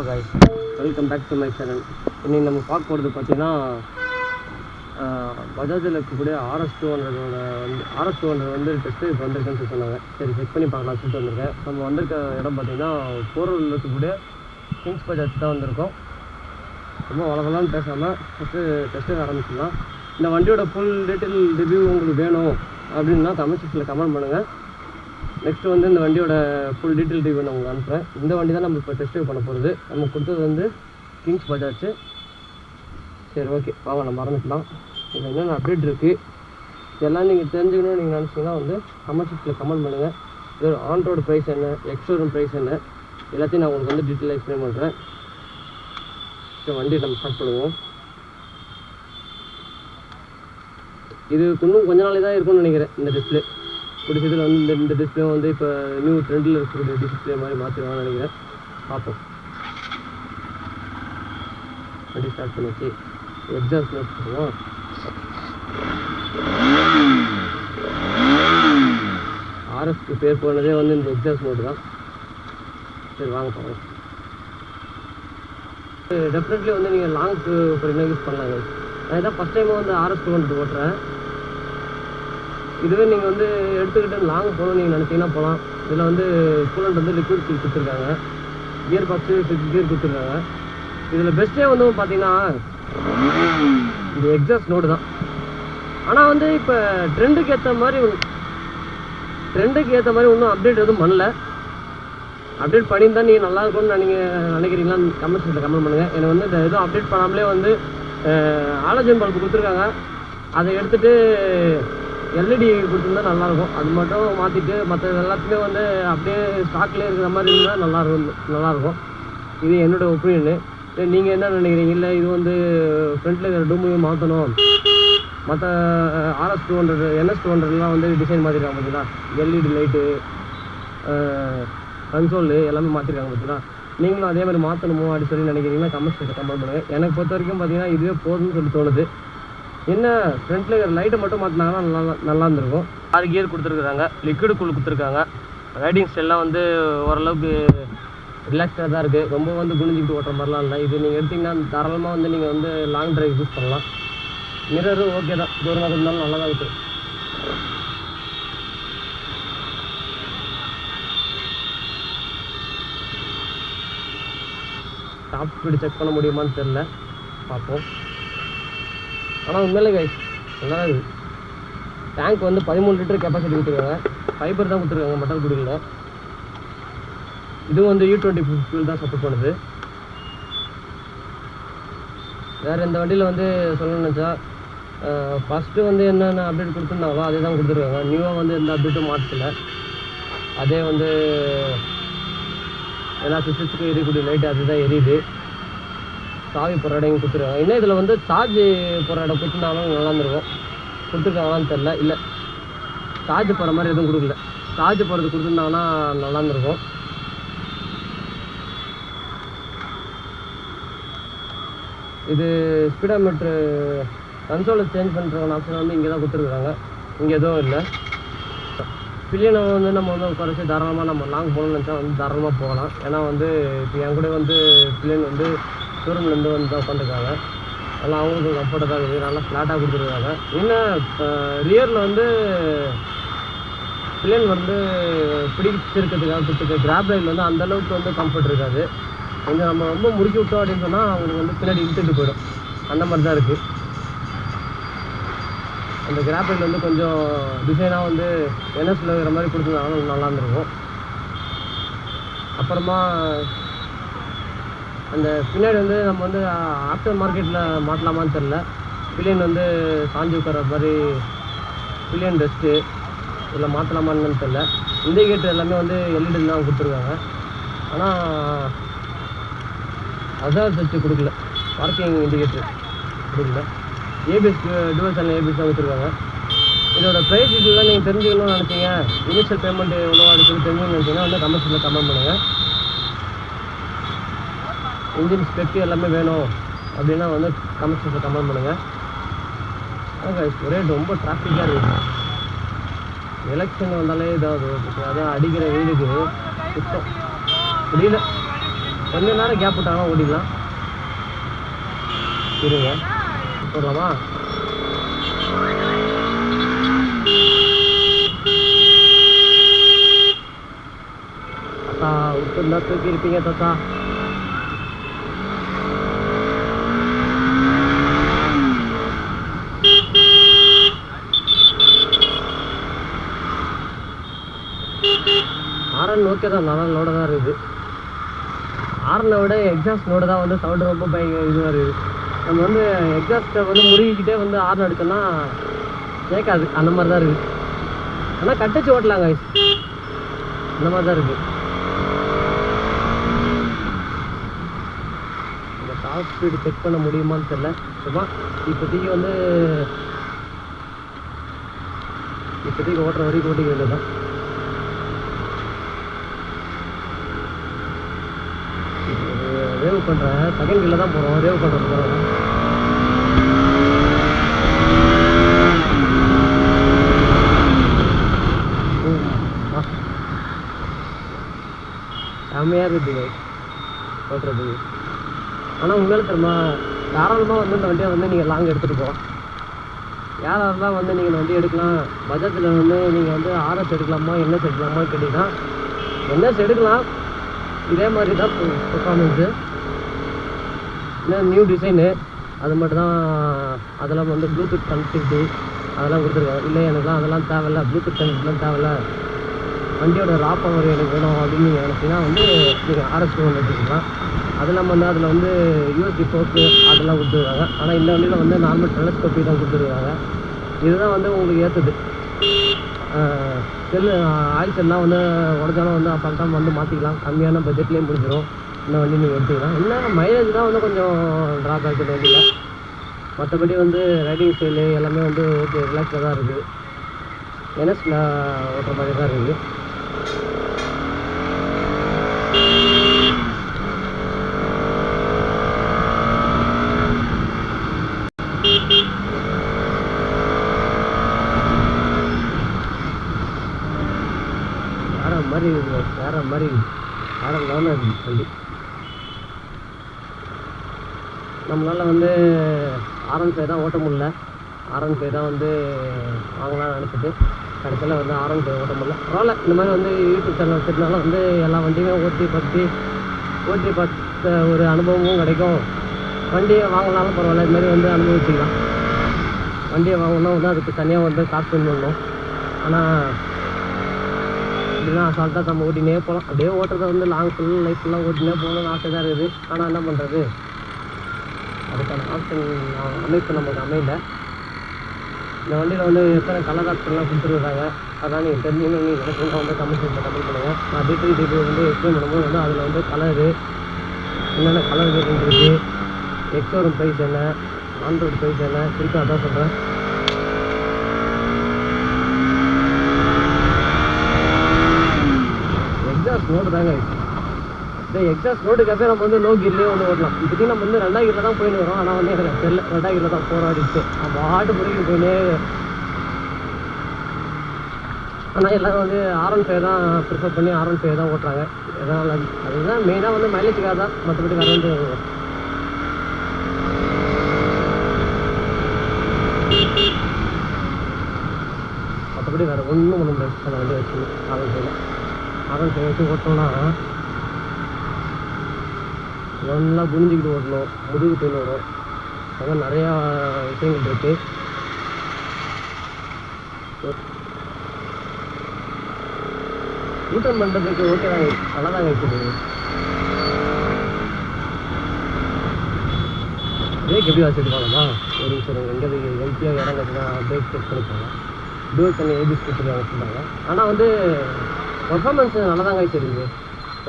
guys, welcome back to my channel. இன்னைக்கு நம்ம பார்க்க போகிறது பார்த்தீங்கன்னா பஜாஜில் இருக்கக்கூடிய RS200 வந்து டெஸ்ட்டு இப்போ வந்திருக்குன்னு சொன்னாங்க. சரி செக் பண்ணி பார்க்கலாம் சொல்லிட்டு வந்திருக்கேன். நம்ம வந்திருக்க இடம் பார்த்தீங்கன்னா போரூரில் இருக்கக்கூடிய கிங்ஸ் பஜாஜ் தான் வந்திருக்கோம். ரொம்ப வளவலான்னு பேசாமல் ஃபஸ்ட்டு டெஸ்ட்டு ஆரம்பிச்சிடலாம். இந்த வண்டியோட ஃபுல் டீட்டெயில் ரிவ்யூ உங்களுக்கு வேணும் அப்படின்னா கமெண்ட் செக்ஷனில் கமெண்ட் பண்ணுங்கள். நெக்ஸ்ட்டு வந்து இந்த வண்டியோட ஃபுல் டீட்டெயில் ரிவ்யூ நான் உங்களுக்கு அனுப்புகிறேன். இந்த வண்டி தான் நம்ம இப்போ டெஸ்ட் ட்ரைவ் பண்ண போகிறது. நம்ம கொடுத்தது வந்து கிங்ஸ் பஜாஜ். சரி ஓகே வாங்க நம்ம ஆரம்பிக்கலாம். இதில் என்னென்ன அப்டேட் இருக்குது இதெல்லாம் நீங்கள் தெரிஞ்சுக்கணும்னு நீங்கள் நினச்சிங்கன்னா வந்து கமெண்ட் செக்ஷனில் கமெண்ட் பண்ணுங்கள். இதோட ஆன் ரோடு ப்ரைஸ் என்ன, எக்ஸ்ஷோரூம் ப்ரைஸ் என்ன, எல்லாத்தையும் நான் உங்களுக்கு வந்து டீட்டெயிலாக எக்ஸ்பிளைன் பண்ணுறேன். இப்போ வண்டியை நம்ம ஸ்டார்ட் பண்ணுவோம். இது இன்னும் கொஞ்ச நாளே தான் இருக்கும்னு நினைக்கிறேன். இந்த டிஸ்பிளே பிடிச்சதில் வந்து இந்த டிஸ்பிளே வந்து இப்போ நியூ ட்ரெண்டில் இருக்கக்கூடிய டிஸ்பிளே மாதிரி மாற்றிடுவாங்கன்னு நினைக்கிறேன். பார்ப்போம். வண்டி ஸ்டார்ட் பண்ணிச்சு. எக்ஸாஸ்ட் நோட் பண்ணுவோம். RSக்கு பேர் போனதே வந்து இந்த எக்ஸாஸ்ட் நோட்டு தான். சரி வாங்க போகலாம். டெஃபினெட்லி வந்து நீங்கள் லாங்க்கு அப்படின்னா யூஸ் பண்ணலாங்க. நான் இதான் ஃபஸ்ட் டைமாக வந்து RS200 ஓட்டுறேன். இதுவே நீங்கள் வந்து எடுத்துக்கிட்டு லாங் போகணும்னு நீங்கள் நினச்சிங்கன்னா போகலாம். இதில் வந்து கூலண்ட் வந்து லிக்விட் கீல் கொடுத்துருக்காங்க. கியர் பாக்ஸு 6 கியர் கொடுத்துருக்காங்க. இதில் பெஸ்ட்டே வந்து பார்த்தீங்கன்னா இந்த எக்ஸாஸ்ட் நோடு தான். ஆனால் வந்து இப்போ ட்ரெண்டுக்கு ஏற்ற மாதிரி இன்னும் அப்டேட் எதுவும் பண்ணல. அப்டேட் பண்ணியிருந்தால் நீங்கள் நல்லா இருக்கும்னு நினைக்கிறீங்களா கமெண்ட் செக்ஷனில் கமெண்ட் பண்ணுங்கள். எனக்கு வந்து இந்த எதுவும் அப்டேட் பண்ணாமலே வந்து ஆலோஜன் பல்பு கொடுத்துருக்காங்க. அதை எடுத்துகிட்டு LED கொடுத்துருந்தா நல்லாயிருக்கும். அது மட்டும் மாற்றிட்டு மற்ற எல்லாத்துக்குமே வந்து அப்படியே ஸ்டாக்லேயே இருக்கிற மாதிரி இருந்தால் நல்லாயிருக்கும். இது என்னோடய ஒப்பீனியனு. நீங்கள் என்ன நினைக்கிறீங்க? இல்லை இது வந்து ஃப்ரண்ட்டில் இருக்கிற டூமையும் மாற்றணும், மற்ற RS200 NS200லாம் வந்து டிசைன் மாற்றிருக்காங்க பார்த்தீங்களா, LED லைட்டு, கன்சோலு எல்லாமே மாற்றிருக்காங்க பார்த்தீங்களா, நீங்களும் அதே மாதிரி மாற்றணுமோ அப்படின்னு சொல்லி நினைக்கிறீங்கன்னா கமெண்ட் செக்ஷனில் கமெண்ட் பண்ணுங்கள். எனக்கு பொறுத்த வரைக்கும் பார்த்தீங்கன்னா இதுவே போதும்னு சொல்லி தோணுது. என்ன ஃப்ரண்ட்டில் இருக்கிற லைட்டை மட்டும் மாற்றினாங்கன்னா நல்லா இருந்திருக்கும். 6 கியர் கொடுத்துருக்குறாங்க. லிக்விட் கூல் கொடுத்துருக்காங்க. ரைடிங் ஸ்டைல்லாம் வந்து ஓரளவுக்கு ரிலாக்ஸாக தான் இருக்குது. ரொம்ப வந்து குனிஞ்சிக்கிட்டு ஓட்டுற மாதிரிலாம் இல்லை. இது நீங்கள் எடுத்திங்கன்னா தாராளமாக வந்து நீங்கள் வந்து லாங் ட்ரைவ் யூஸ் பண்ணலாம். மிரரும் ஓகே தான், தூரமாக இருந்தாலும் நல்லா தான் இருக்குது. டாப் ஸ்பீடு செக் பண்ண முடியுமான்னு தெரில, பார்ப்போம். ஆனால் உண்மையிலே கைஸ் நல்லா இருக்குது. டேங்க் வந்து 13 லிட்டர் கெப்பாசிட்டி கொடுத்துருக்காங்க. ஃபைபர் தான் கொடுத்துருக்காங்க, மெட்டல் கொடுக்கல. இதுவும் வந்து E20 ஃபியூல் தான் சப்போர்ட் பண்ணுது. வேறு இந்த வண்டியில் வந்து சொல்லணும்னு நினச்சா ஃபஸ்ட்டு வந்து என்னென்ன அப்டேட் கொடுத்துருந்தாங்களோ அதே தான் கொடுத்துருக்காங்க. நியூவாக வந்து எந்த அப்டேட்டும் மாற்றல. அதே வந்து எல்லா சிஸ்டத்துக்கும் எரியக்கூடிய லைட்டு அதுதான் எரியுது. சாவி போகிற இடம் கொடுத்துருக்காங்க. இன்னும் இதில் வந்து சார்ஜ் போகிற இடம் கொடுத்துருந்தாலும் நல்லா இருந்திருக்கும். கொடுத்துருக்காங்களான்னு தெரில. இல்லை சார்ஜ் போகிற மாதிரி எதுவும் கொடுக்கல. சார்ஜ் போகிறது கொடுத்துருந்தாங்கன்னா நல்லா இருந்திருக்கும். இது ஸ்பீடாமீட்ரு கன்சோலை சேஞ்ச் பண்ணுற ஆப்ஷன் வந்து இங்கே தான் கொடுத்துருக்குறாங்க. இங்கே எதுவும் இல்லை. பில்லியனை வந்து நம்ம வந்து குறைச்சி தாராளமாக நம்ம லாங் போகணும்னு நினச்சா வந்து தாராளமாக போகலாம். ஏன்னா வந்து இப்போ என் கூட வந்து பில்லியன் வந்து ஷோரூம்லேருந்து வந்து தான் உட்காந்துருக்காங்க. நல்லா அவங்களுக்கும் கம்ஃபர்ட்டாக தான் இருக்குது. நல்லா ஃப்ளாட்டாக கொடுத்துருக்காங்க. இன்னும் ரியரில் வந்து பில்லியன் வந்து பிடிச்சிருக்கிறதுக்காக கொடுத்துருக்கு. கிராப் ரைடில் வந்து அந்தளவுக்கு வந்து கம்ஃபர்ட் இருக்காது. கொஞ்சம் நம்ம ரொம்ப முறுக்கி விட்டோம் அப்படின்னு சொன்னால் அவங்களுக்கு வந்து பின்னாடி இழுத்துட்டு போயிடும். அந்த மாதிரி தான் இருக்குது. அந்த கிராப் ரைடில் வந்து கொஞ்சம் டிசைனாக வந்து NSல இருக்கிற மாதிரி கொடுத்துருந்தாங்கன்னா நல்லா இருந்திருக்கும். அப்புறமா அந்த பின்னாடி வந்து நம்ம வந்து ஆஃப்டர் மார்க்கெட்டில் மாட்டலாமான்னு தெரில. பில்லியன் வந்து சாஞ்சி உட்கார மாதிரி பில்லியன் டஸ்ட்டு இதில் மாற்றலாமான்னு தெரில. இண்டிகேட்டர் எல்லாமே வந்து LED தான் கொடுத்துருக்காங்க. ஆனால் அதான் வச்சு கொடுக்கல. பார்க்கிங் இண்டிகேட்டர் கொடுக்கல. ABS டுவல் சேனல் ABS தான் கொடுத்துருக்காங்க. இதோட ப்ரைஸ் இதெல்லாம் நீங்கள் தெரிஞ்சுக்கணும்னு நினச்சிங்க, இனிஷியல் பேமெண்ட் எவ்வளோ அப்படின்னு சொல்லி தெரிஞ்சுக்கணும்னு நினச்சிங்கன்னா வந்து கமெண்ட்ஸில் கமெண்ட் பண்ணுங்கள். இன்ஜின் ஸ்பெக்ட் எல்லாமே வேணும் அப்படின்னா வந்து கமெண்ட்ஸில் கமெண்ட் பண்ணுங்கள். ஒரே ரொம்ப டிராஃபிக்காக இருக்குது. எலெக்ஷன் வந்தாலே இதாவது அதான் அடிக்கிற வெயிலுக்கு சுத்தம் முடியல. கொஞ்ச நேரம் கேப் விட்டாங்கன்னா ஓடிடலாம். இருங்க போடலாமா? தாத்தா விட்டுருந்தா தூக்கி இருப்பீங்க தாத்தா. ஆரன் ஓகே தான், நல்லா லோட தான் இருக்குது. ஆரனை விட எக்ஸாஸ்ட் நோடு தான் வந்து சவுண்டு ரொம்ப பயங்கர இதுவாக இருக்குது. நம்ம வந்து எக்ஸாஸ்ட்டை வந்து முறுகிக்கிட்டே வந்து ஆரன் அடித்தோம்னா கேட்காது, அந்த மாதிரி தான் இருக்குது. ஆனால் கட்டச்சு ஓட்டலாங்க, அந்த மாதிரி தான் இருக்குது. இந்த டாப் ஸ்பீடு செக் பண்ண முடியுமான்னு தெரியல. சும்மா இப்போதைக்கு வந்து ஓட்டுற வரைக்கும் ஓட்டிக்க வேண்டியது தான். ரேவ் பண்ணுறேன், செகண்ட் கீழே தான் போகிறோம். ரேவ் பண்ணுறது போகிறோம். செம்மையாக இருக்குது ஓட்டுறதுக்கு. ஆனால் உண்மையில தெரியுமா, தாராளமாக வந்து இந்த வண்டியை வந்து நீங்கள் லாங் எடுத்துகிட்டு போகலாம். யாரெல்லாம் வந்து நீங்கள் இந்த வண்டி எடுக்கலாம், பஜாஜில் வந்து நீங்கள் வந்து ஆர்எஸ் எடுக்கலாமா என்எஸ் எடுக்கலாமா கேட்டிங்கன்னா என்எஸ் எடுக்கலாம். இதே மாதிரி தான் பெர்ஃபார்மன்ஸு, இன்னும் நியூ டிசைனு அது மட்டும் தான். அதெல்லாம் வந்து ப்ளூடூத் கனெக்டிவிட்டி அதெல்லாம் கொடுத்துருக்காங்க. இல்லை எனக்குலாம் அதெல்லாம் தேவையில்ல, ப்ளூடூத் கனெக்டிவ்லாம் தேவையில்ல, வண்டியோட ரா பவர் எனக்கு வேணும் அப்படின்னு நீங்கள் நினச்சிங்கன்னா வந்து நீங்கள் ஆர்எஸ் ஒன்று எடுத்துக்கலாம். அது இல்லாமல் வந்து அதில் வந்து யூஎஸ்பி போர்ட்டு அதெல்லாம் கொடுத்துருக்காங்க. ஆனால் இந்த வண்டியில் வந்து நார்மல் டெலஸ்கோப்பி தான் கொடுத்துருக்காங்க. இதுதான் வந்து உங்களுக்கு ஏற்றுது. செல்லு ஆயில் செல்லாம் வந்து உடச்சாலும் வந்து அப்புறம் வந்து மாற்றிக்கலாம். கம்மியான பட்ஜெட்லேயே முடிஞ்சிடும் இந்த வண்டி நீங்கள் எடுத்திங்கன்னா. என்ன மைலேஜ் தான் வந்து கொஞ்சம் ட்ராபேக் இந்த வண்டியில். மற்றபடி வந்து ரைடிங் ஸ்டைலு எல்லாமே வந்து ஓகே, ரிலாக்ஸாக தான் இருக்குது. என்எஸில் ஓட்டுற மாதிரி தான் இருக்குது. வேறு மாதிரி இருக்குது, வேறு மாதிரி வேறு லெவலில் இருக்குது வண்டி. நம்மளால் வந்து R15 தான் ஓட்ட முடியல. R15 தான் வந்து வாங்கலாம்னு நினச்சிட்டு கடைசியில் வந்து R15 ஓட்ட முடியல. பரவாயில்ல, இந்த மாதிரி வந்து யூடியூப் சேனல் வச்சதுனால வந்து எல்லா வண்டியுமே ஓட்டி பார்த்த ஒரு அனுபவமும் கிடைக்கும். வண்டியை வாங்கினாலும் பரவாயில்ல, இது மாதிரி வந்து அனுபவிச்சிக்கலாம். வண்டியை வாங்கணும்னா வந்து அதுக்கு தனியாக வந்து காசு பண்ணணும். ஆனால் இப்படிலாம் அசால்ட்டாக நம்ம ஓட்டினே போகலாம். அப்படியே ஓட்டுறதை வந்து லாங் ஃபுல் லைஃப் ஃபுல்லாக ஓட்டினே போகணும்னு ஆசை தான் இருக்குது. ஆனால் என்ன பண்ணுறது, அதுக்கான ஆப்ஷன் அமைப்பு நமக்கு அமையல. இந்த வண்டியில் வந்து எத்தனை கலர் ஆப்ஷன்லாம் கொடுத்துருக்காங்க, அதான் நீங்கள் தெரிஞ்சுக்கணும். நீங்கள் நினைச்சீங்கன்னா வந்து கமெண்ட் பண்ணுங்கள். நான் டீட்டெயில் வந்து எக்ஸ்பிளைன் பண்ணும்போது வந்து அதில் வந்து கலரு என்னென்ன கலர் வேரியன்ட் இருக்குது, எக்ஸோரூம் ப்ரைஸ் என்ன, ஆன் ரோடு ப்ரைஸ் என்ன இருக்குது, அதான் சொல்கிறேன். எக்ஸாஸ்ட் நோடு தாங்க. இந்த எக்ஸாஸ்ட் நோட்டுக்காகவே நம்ம வந்து லோ கீர்லேயே வந்து ஓட்டலாம். இப்போதைக்கு நம்ம வந்து 2ஆம் கீரில் தான் போயின்னு வரோம். ஆனால் வந்து எனக்கு தெரியல 2ஆம் கீரில் தான் போராடிச்சு நம்ம ஆட்டு முறைக்கு போயினே. ஆனால் எல்லோரும் வந்து R15 தான் ப்ரிஃபர் பண்ணி R15 தான் ஓட்டுறாங்க. எதனால் அதுதான் மெயினாக வந்து மைலேஜுக்காக தான், மற்றபடி வேறு வந்து வேறு ஒன்றும் பண்ண முடியாது. அந்த வண்டி வச்சு R15 வச்சு ஓட்டோம்னா நல்லா குனிஞ்சிக்கிட்டு ஓட்டணும், முதுகு பெயின் வரும், அது மாதிரி நிறையா விஷயங்கள் இருக்குது. யூட்டர்ன் பண்ணுறதுக்கு ஓகே தான், நல்லா தான் இருக்குது. பிரேக் எப்படி வச்சுட்டு போகலாமா? ஒரு நிமிஷம் எங்கே ஹெல்த்தியாக இடம் கட்டினா பிரேக் செக் பண்ணி போகலாம். டூல் பண்ணி ஏபிஎஸ் கொடுத்துருக்காங்க வச்சுருந்தாங்க. ஆனால் வந்து பர்ஃபார்மன்ஸ் நல்லா தான் இருக்குது.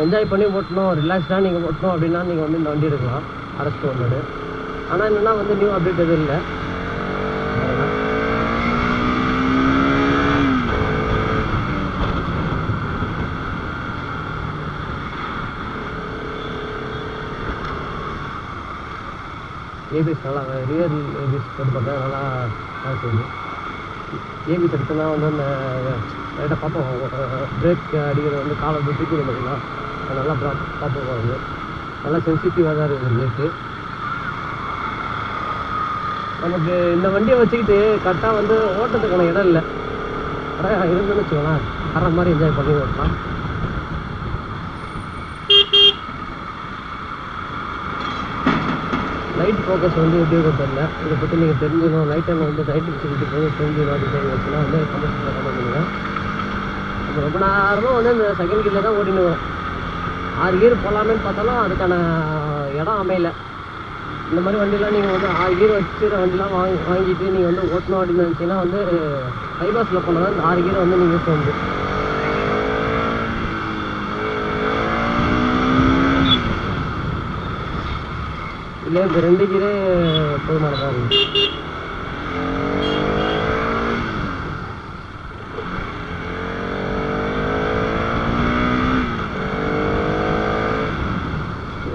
என்ஜாய் பண்ணி ஓட்டணும், ரிலாக்ஸ்டாக நீங்கள் ஓட்டணும் அப்படின்னா நீங்கள் வந்து இந்த வண்டி எடுக்கலாம், RS 200. ஆனால் என்னென்னா வந்து நியூ அப்டேட் எதுவும் இல்லை. ஏபிஎஸ் நல்லா ரியல் ஏபிஎஸ் போட்டு பார்த்தா நல்லா செய்யுது. ஏபிஎஸ் எடுத்தோன்னா வந்து அந்த லைட்டாக பார்ப்போம், பிரேக் அடிக்கிறது வந்து காலை வந்து தூக்கி பார்த்தீங்கன்னா அது நல்லா பார்ப்போம். வந்து நல்லா சென்சிட்டிவாக தான் இருக்குது பிரேக்கு. நமக்கு இந்த வண்டியை வச்சுக்கிட்டு கரெக்டாக வந்து ஓட்டத்துக்கான இடம் இல்லை. ஆனால் இருந்துன்னு வச்சுக்கோங்களேன், வர மாதிரி என்ஜாய் பண்ணி ஓட்டலாம். லைட் ஃபோக்கஸ் வந்து எப்படி தெரியல. இதை பற்றி நீங்கள் தெரிஞ்சுக்கணும், நைட் டைமில் வந்து லைட் வச்சுக்கிட்டு போய் தெரிஞ்சுக்கணும் அப்படின்னு வச்சுன்னா வந்து கமர்ஷியலில் கமெண்ட் பண்ணுங்கள். நம்ம ரொம்ப நேரமாக வந்து இந்த செகண்ட் கீரில் தான் ஓடின்னு வரும். 6 கீர் போகலாமேன்னு பார்த்தாலும் அதுக்கான இடம் அமையலை. இந்த மாதிரி வண்டிலாம் நீங்கள் வந்து 6 கீர் வச்சுக்கிற வண்டிலாம் வாங்கிட்டு நீங்கள் வந்து ஓட்டணும் அப்படின்னு நினச்சிங்கன்னா வந்து பைபாஸில் போனால் தான் இந்த 6 கீரை வந்து நீங்கள் யூஸ் வந்து இல்லை இந்த 2 கீரே போதுமானதாக இருக்குது.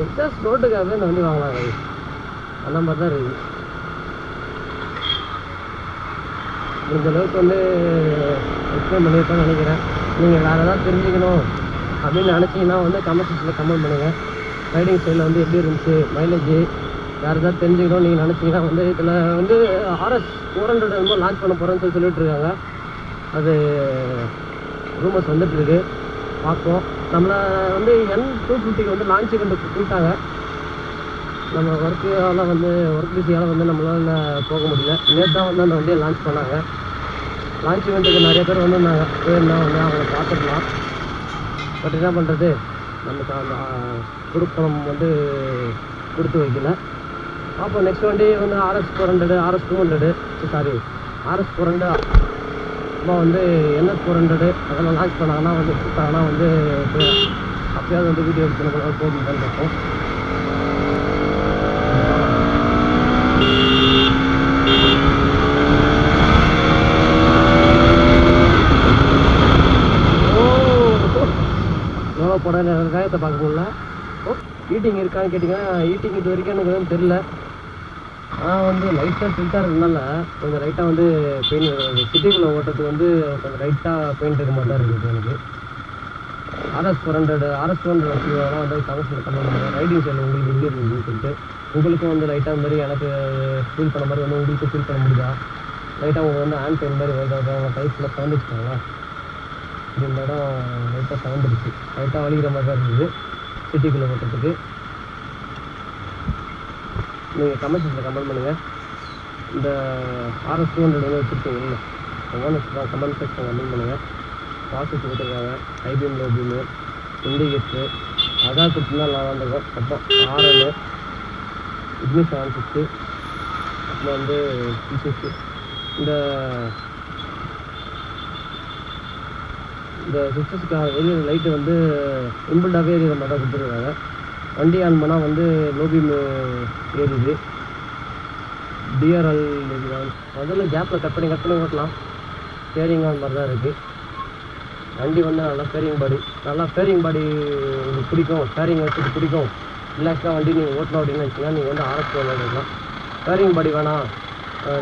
எக்ஸாஸ்ட் ரோட்டுக்காகவே இந்த வண்டி வாங்கலாம். அந்த மாதிரி தான் இருக்குது. இந்த அளவுக்கு வந்து எக்ஸ்பிளைன் பண்ணியிருப்பேன்னு நினைக்கிறேன். நீங்கள் வேறு ஏதாவது தெரிஞ்சுக்கணும் அப்படின்னு நினச்சிங்கன்னா வந்து கமெண்ட் செக்ஷனில் கமெண்ட் பண்ணுங்கள். ரைடிங் ஸ்டைலில் வந்து எப்படி இருந்துச்சு, மைலேஜு வேறு ஏதாவது தெரிஞ்சுக்கணும் நீங்கள் நினச்சிங்கன்னா வந்து இதில் வந்து RS 400 வந்து லான்ச் பண்ண போகிறேன்னு சொல்லிட்டு இருக்காங்க. அது ரூமர்ஸ் வந்துட்டுருக்கு, பார்ப்போம். நம்மளை வந்து N250 வந்து லான்ச் இவெண்ட் கூப்பிட்டாங்க. நம்ம ஒர்க் பிஸியால் வந்து நம்மளால் போக முடியல. நேற்று தான் வந்து அந்த வண்டியை லான்ச் பண்ணாங்க. லான்ச் இவெண்ட்டுக்கு நிறைய பேர் வந்திருந்தாங்க. போயிருந்தால் வந்து அவங்கள பார்த்துக்கலாம். பட் என்ன பண்ணுறது, நமக்கு அந்த கொடுப்பணம் வந்து கொடுத்து வைக்கல. அப்போ நெக்ஸ்ட் வண்டி வந்து RS 400, RS 200, RS 400 அம்மா வந்து NS 400 அதெல்லாம் லான்ச் பண்ணாங்கன்னா வந்து கூப்பிட்டாங்கன்னா வந்து அப்போயாவது வந்து வீடியோ எடுத்து போகணும் தான் இருக்கும். எவ்வளோ போட வேகத்தை பார்க்க முடியல. ஹீட்டிங் இருக்கான்னு கேட்டிங்கன்னா ஹீட்டிங் இது வரைக்கும் எனக்கு வந்து தெரில. ஆனால் வந்து லைட்டாக டில்ட்டாக இருக்கிறதுனால கொஞ்சம் லைட்டாக வந்து பெயின் சிட்டிக்குள்ளே ஓட்டுறதுக்கு வந்து கொஞ்சம் லைட்டாக பெயிண்ட் இருக்க மாதிரி தான் இருக்குது எனக்கு. RS 400, RS 200 வச்சுக்கலாம் வந்து கமர்ஷியல் கமெண்ட் பண்ணுங்கள். ரைடிங் ஸ்டைல் உங்களுக்கு எப்படி இருக்குன்னு சொல்லிட்டு உங்களுக்கும் வந்து லைட்டாக இந்த மாதிரி எனக்கு ஃபீல் பண்ண மாதிரி வந்து உங்களுக்கு ஃபீல் பண்ண முடியுதா? லைட்டாக உங்களுக்கு வந்து ஹேண்ட் பெயின் மாதிரி வருது, டைப்பில் சவுண்ட் வச்சுக்கோங்களேன். இந்த இடம் லைட்டாக சவுண்ட் இருக்குது, லைட்டாக வலிக்கிற மாதிரி தான் இருந்தது சிட்டிக்குள்ளே ஓட்டுறதுக்கு. நீங்கள் கமெண்ட் செக்ஷனில் கமெண்ட் பண்ணுங்கள். இந்த RS 200 வந்து வச்சுருக்கீங்க இல்லை ஓனர்ஸ் கமெண்ட் செக்ஷன் கமெண்ட் பண்ணுங்கள். ப்ராசஸ் கொடுத்துருக்காங்க, ஐபிஎம் லோபிஎம்மு இண்டிகேட்ரு அதான் கொடுத்துருந்தா நல்லா இருந்திருக்கும். அப்புறம் RL இட்னி 760 அப்புறம் வந்து P6 இந்த சுவிட்சஸ்க்கான எரியிற லைட்டு வந்து இம்பிள்டாகவே எரியிற மாதிரி தான் கொடுத்துருக்காங்க. வண்டி ஆன் பண்ணால் வந்து லோபிஎம் ஏறிது, DRL முதல்ல கேப்பில் கட் பண்ணி ஓட்டலாம். ஸ்டேரிங் ஆன் மாதிரி தான் இருக்குது. வண்டி வந்து நல்லா ஃபேரிங் பாடி உங்களுக்கு பிடிக்கும், ஃபேரிங் வச்சுட்டு பிடிக்கும், ரிலாக்ஸாக வண்டி நீங்கள் ஓட்டணும் அப்படின்னு நினச்சிங்கன்னா நீங்கள் வந்து RS 400 எடுக்கலாம். ஃபேரிங் பாடி வேணாம்,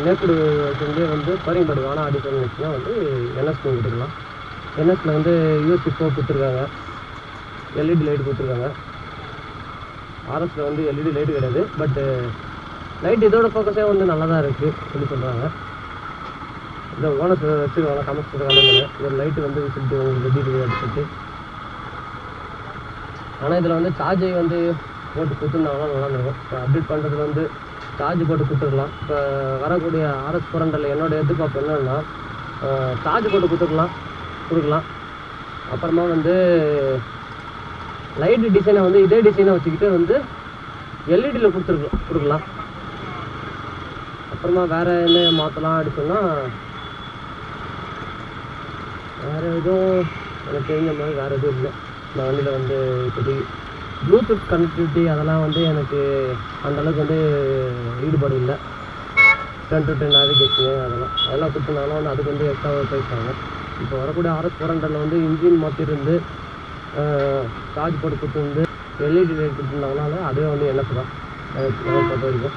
நேக்குடு வச்சுருந்தே வந்து ஃபேரிங் பாடி வேணாம் அப்படின்னு சொல்லி நினச்சிங்கன்னா வந்து NS எடுக்கலாம். NSல வந்து USB 4 கொடுத்துருக்காங்க, LED லைட் கொடுத்துருக்காங்க. RSல வந்து LED லைட்டு கிடையாது, பட்டு லைட் இதோட ஃபோக்கஸே வந்து நல்லா தான் இருக்குது சொல்லி சொல்கிறாங்க. இந்த ஓனர்ஸ் வச்சுருக்காங்க, கமெண்ட் பண்ணுறாங்க. ஒரு லைட்டு வந்து சொல்லிட்டு உங்களுக்கு எப்படி இருக்குது அப்படின்னு சொல்லிட்டு. ஆனால் இதில் வந்து சார்ஜை வந்து போட்டு கொடுத்துருந்தாங்கன்னா நல்லா இருக்கும். இப்போ அப்டேட் பண்ணுறதுல வந்து சார்ஜ் போட்டு கொடுத்துருக்கலாம். இப்போ வரக்கூடிய RS 400 என்னோடய எதிர்பார்ப்பு என்னன்னா சார்ஜ் போட்டு கொடுக்கலாம். அப்புறமா வந்து லைட்டு டிசைனை வந்து இதே டிசைனை வச்சுக்கிட்டு வந்து எல்இடியில் கொடுக்கலாம். அப்புறமா வேறு என்ன மாற்றலாம் அப்படின்னு சொன்னால் வேறு எதுவும் எனக்கு தெரிஞ்ச மாதிரி வேறு எதுவும் இல்லை. இந்த வண்டியில் வந்து இப்போது ப்ளூடூத் கனெக்டிவிட்டி அதெல்லாம் வந்து எனக்கு அந்தளவுக்கு வந்து ஈடுபாடு இல்லை. 10 to 10 நேவிகேஷனு அதெல்லாம் கொடுத்தனாலும் வந்து அதுக்கு வந்து எக்ஸ்ட்ரா பேசுவாங்க. இப்போ வரக்கூடிய RS 400 வந்து இன்ஜின் மாற்றிருந்து சார்ஜ் போட்டு கொடுத்துருந்து LED லைட் கொடுத்துருந்தாங்கனால அதுவே வந்து NS தான் பொறுத்த வரைக்கும்.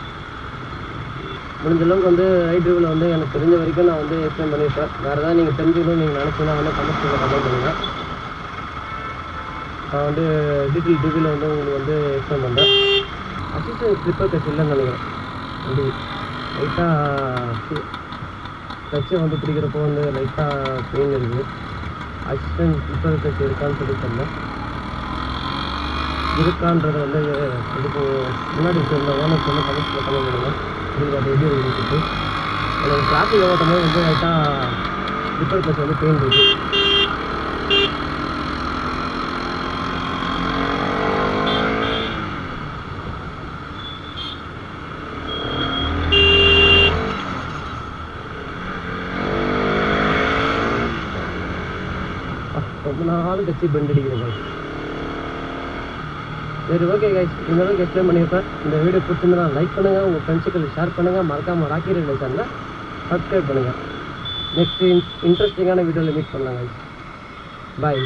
முடிஞ்ச அளவுக்கு வந்து ரைட் ரிவ்யூவில் வந்து எனக்கு தெரிஞ்ச வரைக்கும் நான் வந்து எக்ஸ்பிளைன் பண்ணியிருப்பேன். வேறு ஏதாவது நீங்கள் தெரிஞ்சுக்கணும்னு நீங்கள் நினச்சிங்கன்னா வந்து கமெண்ட் பண்ணுங்கள். நான் வந்து டிவியில் வந்து உங்களுக்கு வந்து எக்ஸ்பிளைன் பண்ணுறேன். அசிஸ்டன்ட் ஸ்லிப்பர் கட்சி இல்லைன்னு நினைக்கிறேன். வண்டி லைட்டாக கட்சியை வந்து பிடிக்கிறப்போ வந்து லைட்டாக பெயின் இருக்குது. அசிஸ்டன்ட் ஸ்லிப்பர் கட்சி இருக்கான்னு சொல்லி சொன்னேன். இருக்கான்றது வந்து இதுக்கு முன்னாடி சொன்ன ஓனர் சொன்ன கமெண்ட்ஸில் கமெண்ட் பண்ணுங்கள். இதுக்கு அது எப்படி இருக்குது எனக்கு டிராஃபிக் ஓட்டும் போது வந்து லைட்டாக ஸ்லிப்பர் கட்சி வந்து பெயின் இருக்குது. ரொம்ப நாள் கட்சி பெண்ட் அடிக்கிறேன். சரி, ஓகே கைஸ், இந்த அளவுக்கு எக்ஸ்பிளைன் பண்ணியிருப்பேன். இந்த வீடியோ பிடிச்சிருந்தா லைக் பண்ணுங்கள், உங்கள் ஃப்ரெண்ட்ஸுக்கு ஷேர் பண்ணுங்கள், மறக்காமல் ராக்கி ரேடியோ சேனலை சப்ஸ்கிரைப் பண்ணுங்கள். நெக்ஸ்ட் இன்ட்ரெஸ்டிங்கான வீடியோவில் மீட் பண்ணலாம் கைஸ். பாய்.